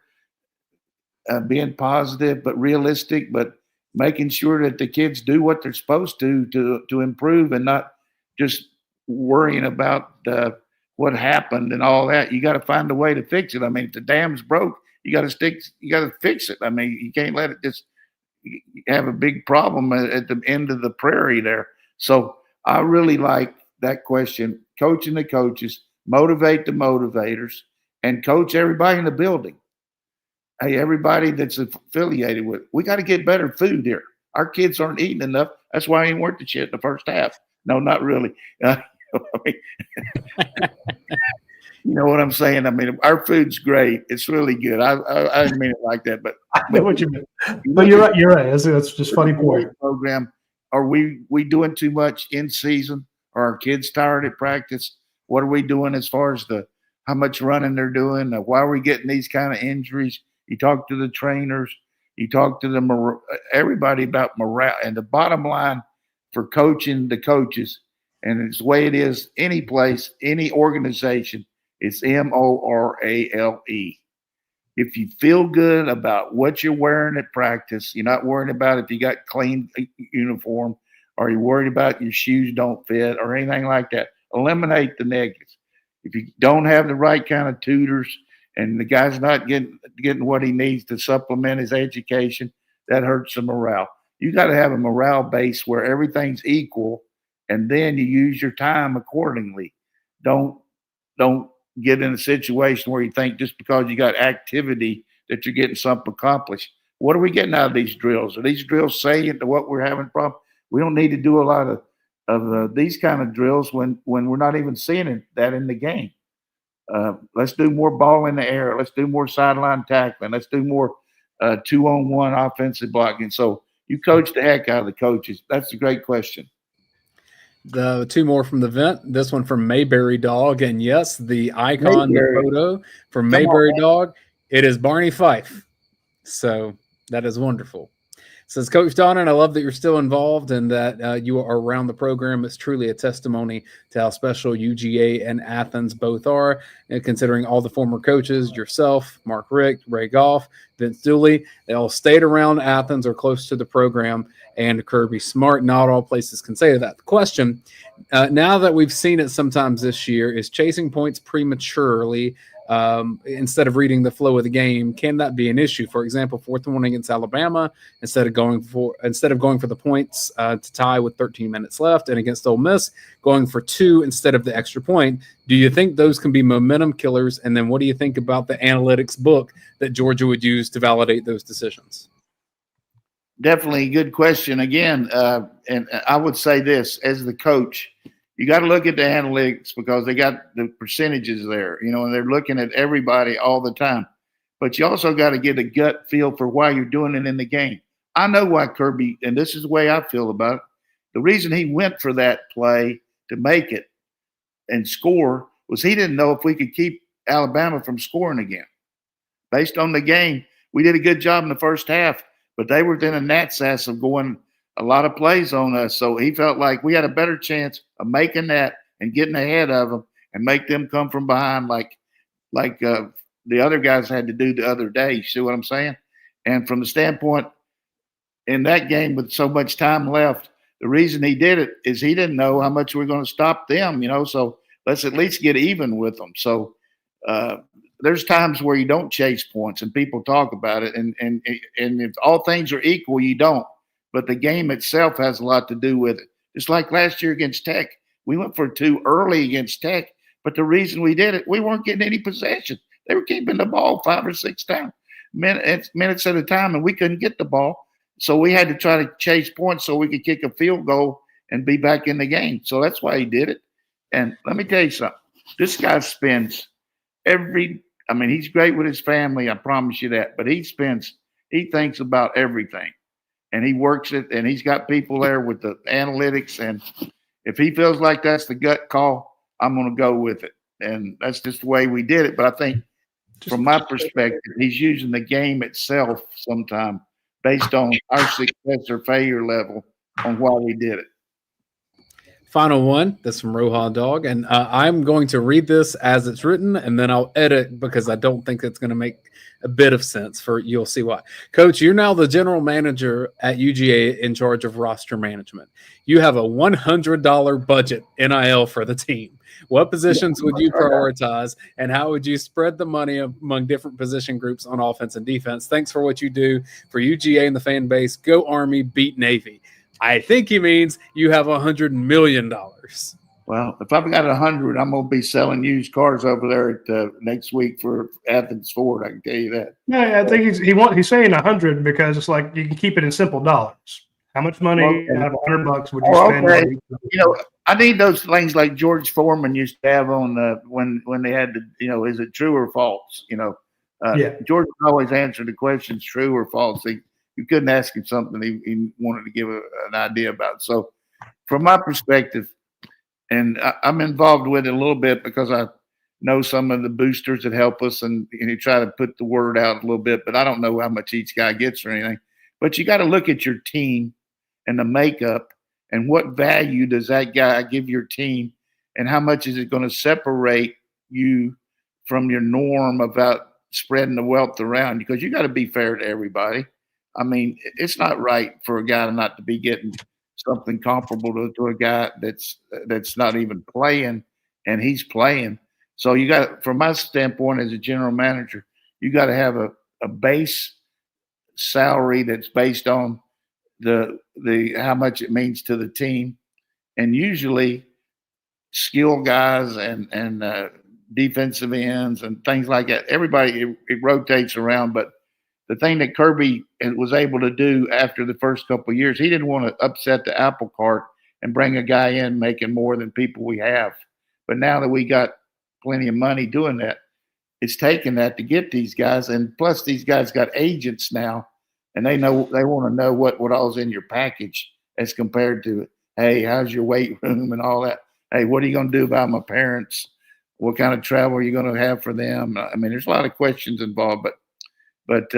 being positive but realistic, but making sure that the kids do what they're supposed to improve and not just worrying about what happened and all that. You got to find a way to fix it. I mean, if the dam's broke, you got to fix it. I mean, you can't let it just have a big problem at the end of the prairie there. So I really like that question, coaching the coaches, motivate the motivators, and coach everybody in the building. Hey, everybody that's affiliated with, we got to get better food here. Our kids aren't eating enough. That's why I ain't worth the shit in the first half. No, not really. I mean, you know what I'm saying? I mean, our food's great. It's really good. I didn't mean it like that, but I know what you mean. But you're right. You're right. That's just funny point. Program. Are we doing too much in season? Are our kids tired at practice? What are we doing as far as how much running they're doing? Why are we getting these kind of injuries? You talk to the trainers, you talk to everybody about morale. And the bottom line for coaching the coaches, and it's the way it is any place, any organization, it's morale. If you feel good about what you're wearing at practice, you're not worrying about if you got clean uniform or you're worried about your shoes don't fit or anything like that. Eliminate the negatives. If you don't have the right kind of tutors, and the guy's not getting what he needs to supplement his education, that hurts the morale. You got to have a morale base where everything's equal, and then you use your time accordingly. Don't get in a situation where you think just because you got activity that you're getting something accomplished. What are we getting out of these drills? Are these drills saying to what we're having problems? We don't need to do a lot of these kind of drills when we're not even seeing that in the game. Let's do more ball in the air. Let's do more sideline tackling. Let's do more 2-on-1 offensive blocking. So you coach the heck out of the coaches. That's a great question. The two more from the vent. This one from Mayberry Dog. And yes, the icon, the photo from Mayberry Dog, it is Barney Fife. So that is wonderful. Says Coach Donnan, I love that you're still involved and that you are around the program. It's truly a testimony to how special UGA and Athens both are. And considering all the former coaches, yourself, Mark Richt, Ray Goff, Vince Dooley, they all stayed around Athens or close to the program, and Kirby Smart. Not all places can say that. The question, now that we've seen it sometimes this year, is chasing points prematurely instead of reading the flow of the game, can that be an issue? For example, 4th and 1 against Alabama, instead of going for the points to tie with 13 minutes left, and against Ole Miss, going for 2 instead of the extra point. Do you think those can be momentum killers? And then what do you think about the analytics book that Georgia would use to validate those decisions? definitely a good question again. And I would say this as the coach, you got to look at the analytics because they got the percentages there, and they're looking at everybody all the time. But you also got to get a gut feel for why you're doing it in the game. I know why Kirby, and this is the way I feel about it. The reason he went for that play to make it and score was he didn't know if we could keep Alabama from scoring again. Based on the game, we did a good job in the first half, but they were in a gnat's ass of going a lot of plays on us. So he felt like we had a better chance of making that and getting ahead of them and make them come from behind like the other guys had to do the other day. You see what I'm saying? And from the standpoint in that game with so much time left, the reason he did it is he didn't know how much we're going to stop them, so let's at least get even with them. So there's times where you don't chase points and people talk about it. And if all things are equal, you don't. But the game itself has a lot to do with it. Just like last year against Tech. We went for 2 early against Tech. But the reason we did it, we weren't getting any possession. They were keeping the ball 5 or 6 times, minutes at a time, and we couldn't get the ball. So we had to try to chase points so we could kick a field goal and be back in the game. So that's why he did it. And let me tell you something. This guy spends he's great with his family, I promise you that. But he thinks about everything. And he works it, and he's got people there with the analytics. And if he feels like that's the gut call, I'm going to go with it. And that's just the way we did it. But I think from my perspective, he's using the game itself sometime based on our success or failure level on why we did it. Final one. That's from Rohan Dog. And I'm going to read this as it's written, and then I'll edit because I don't think it's going to make a bit of sense you'll see why. Coach, you're now the general manager at UGA in charge of roster management. You have a $100 budget NIL for the team. What positions would you prioritize, and how would you spread the money among different position groups on offense and defense? Thanks for what you do for UGA and the fan base. Go Army, beat Navy. I think he means you have $100 million. Well, if I've got 100, I'm going to be selling used cars over there at next week for Athens Ford. I can tell you that. Yeah, I think he's saying 100 because it's like you can keep it in simple dollars. How much money out of $100 would you spend? Okay. I need those things like George Foreman used to have on when they had the, is it true or false? George would always answer the questions true or false. You couldn't ask him something he wanted to give an idea about. So from my perspective, and I'm involved with it a little bit because I know some of the boosters that help us and you try to put the word out a little bit, but I don't know how much each guy gets or anything. But you got to look at your team and the makeup and what value does that guy give your team and how much is it going to separate you from your norm about spreading the wealth around, because you got to be fair to everybody. I mean, it's not right for a guy not to be getting something comparable to a guy that's not even playing and he's playing. So you got, from my standpoint as a general manager, you got to have a base salary that's based on the how much it means to the team, and usually skill guys and defensive ends and things like that. Everybody it rotates around, but the thing that Kirby was able to do after the first couple of years, he didn't want to upset the apple cart and bring a guy in making more than people we have. But now that we got plenty of money doing that, it's taken that to get these guys. And plus these guys got agents now, and they want to know what all's in your package as compared to, hey, how's your weight room and all that? Hey, what are you going to do about my parents? What kind of travel are you going to have for them? I mean, there's a lot of questions involved, but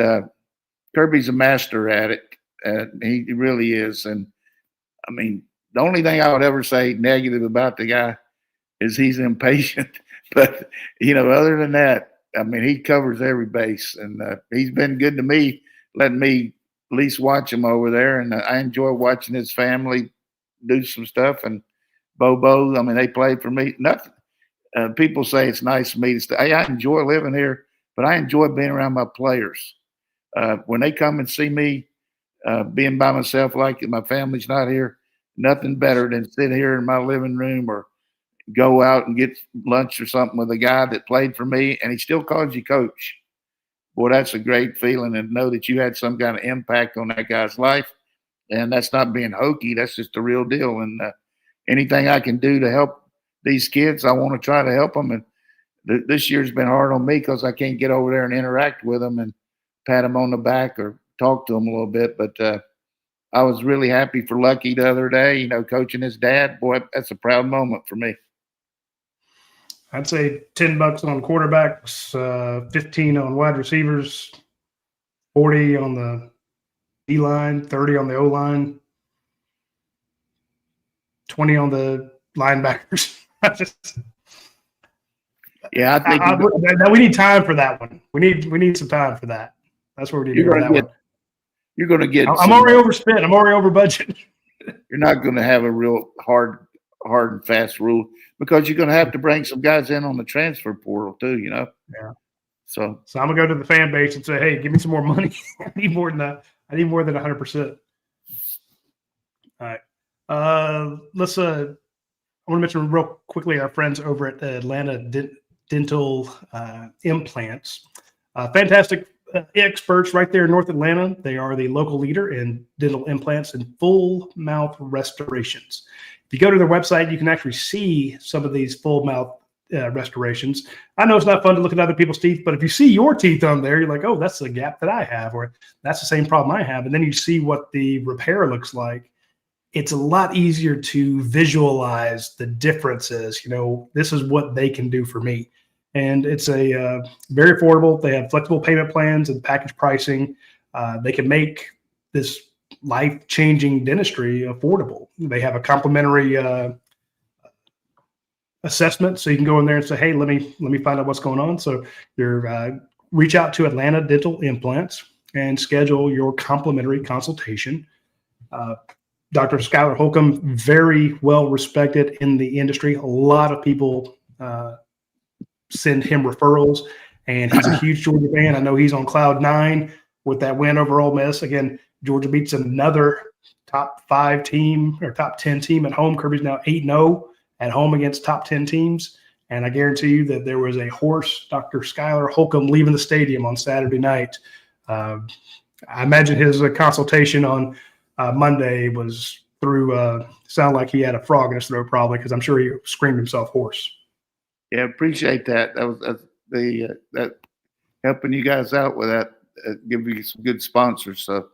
Kirby's a master at it. He really is. And I mean, the only thing I would ever say negative about the guy is he's impatient. But, other than that, I mean, he covers every base. And he's been good to me, letting me at least watch him over there. And I enjoy watching his family do some stuff. And Bobo, I mean, they played for me. Nothing. People say it's nice for me to stay. Hey, I enjoy living here, but I enjoy being around my players. When they come and see me being by myself like my family's not here, nothing better than sit here in my living room or go out and get lunch or something with a guy that played for me, and he still calls you coach. boy, that's a great feeling, and know that you had some kind of impact on that guy's life. And that's not being hokey. That's just the real deal. And anything I can do to help these kids, I want to try to help them. And this year's been hard on me because I can't get over there and interact with them and pat them on the back or talk to them a little bit. But I was really happy for Lucky the other day, coaching his dad. Boy, that's a proud moment for me. I'd say $10 on quarterbacks, 15 on wide receivers, 40 on the D-line, 30 on the O-line, 20 on the linebackers. Yeah, I think we need time for that one. We need some time for that. That's where we need to go for that one. You're going to get. I'm already overspent. I'm already over budget. You're not going to have a real hard and fast rule because you're going to have to bring some guys in on the transfer portal too. Yeah. So I'm gonna go to the fan base and say, "Hey, give me some more money. I need more than that. I need more than 100%." All right. Let's. I want to mention real quickly our friends over at Atlanta Dental Implants. Fantastic experts right there in North Atlanta. They are the local leader in dental implants and full mouth restorations. If you go to their website, you can actually see some of these full mouth restorations. I know it's not fun to look at other people's teeth, but if you see your teeth on there, you're like, oh, that's the gap that I have, or that's the same problem I have. And then you see what the repair looks like. It's a lot easier to visualize the differences. This is what they can do for me. And it's a very affordable. They have flexible payment plans and package pricing. They can make this life-changing dentistry affordable. They have a complimentary assessment, so you can go in there and say, "Hey, let me find out what's going on." So you're reach out to Atlanta Dental Implants and schedule your complimentary consultation. Dr. Skylar Holcomb, very well respected in the industry. A lot of people send him referrals, and he's a huge Georgia fan. I know he's on cloud 9 with that win over Ole Miss. Again, Georgia beats another top 5 team or top 10 team at home. Kirby's now 8-0 at home against top 10 teams. And I guarantee you that there was a horse, Dr. Skylar Holcomb, leaving the stadium on Saturday night. I imagine his consultation on Monday was through sound like he had a frog in his throat probably, because I'm sure he screamed himself hoarse. Yeah, appreciate that. That was that helping you guys out with that. Give you some good sponsors. So,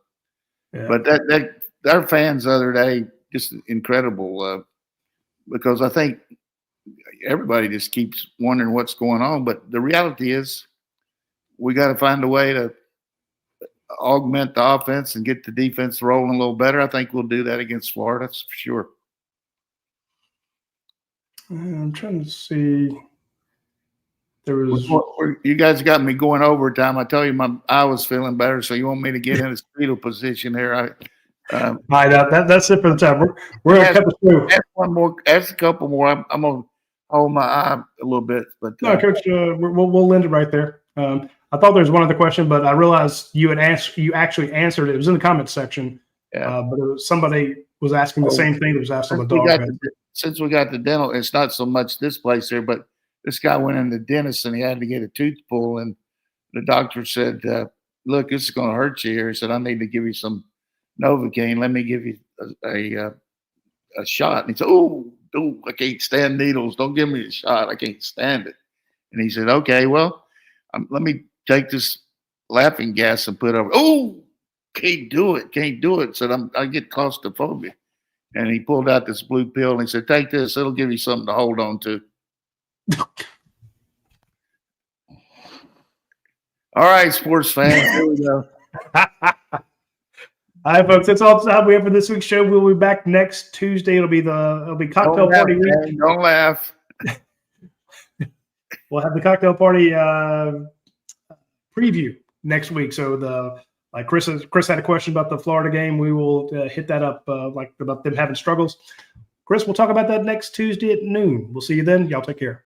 yeah. But that our fans the other day just incredible because I think everybody just keeps wondering what's going on. But the reality is, we got to find a way to augment the offense and get the defense rolling a little better. I think we'll do that against Florida, that's for sure. I'm trying to see. There was you guys got me going overtime. I tell you, my eye was feeling better, so you want me to get in a fetal position here? All right, that's it for the time. We're gonna cut this through. Ask a couple more. I'm gonna hold my eye a little bit, but no, Coach, we'll end it right there. I thought there was one other question, but I realized you actually answered it. It was in the comments section. Yeah. But somebody was asking the same thing that was asked on the dog. Since we got the dental, it's not so much this place here, but this guy went in the dentist and he had to get a tooth pulled, and the doctor said, "Look, this is going to hurt you here." He said, "I need to give you some Novocaine. Let me give you a shot." And he said, "Oh, I can't stand needles. Don't give me a shot. I can't stand it." And he said, "Okay, well, let me take this laughing gas and put over." "Oh, can't do it. Said, I get claustrophobia." And he pulled out this blue pill and he said, "Take this. It'll give you something to hold on to." All right, sports fans. Here we go. All right, folks. That's all the time we have for this week's show. We'll be back next Tuesday. It'll be cocktail party week. Don't laugh. We'll have the cocktail party preview next week. So Chris had a question about the Florida game. We will hit that up about them having struggles. Chris, we'll talk about that next Tuesday at noon. We'll see you then. Y'all take care.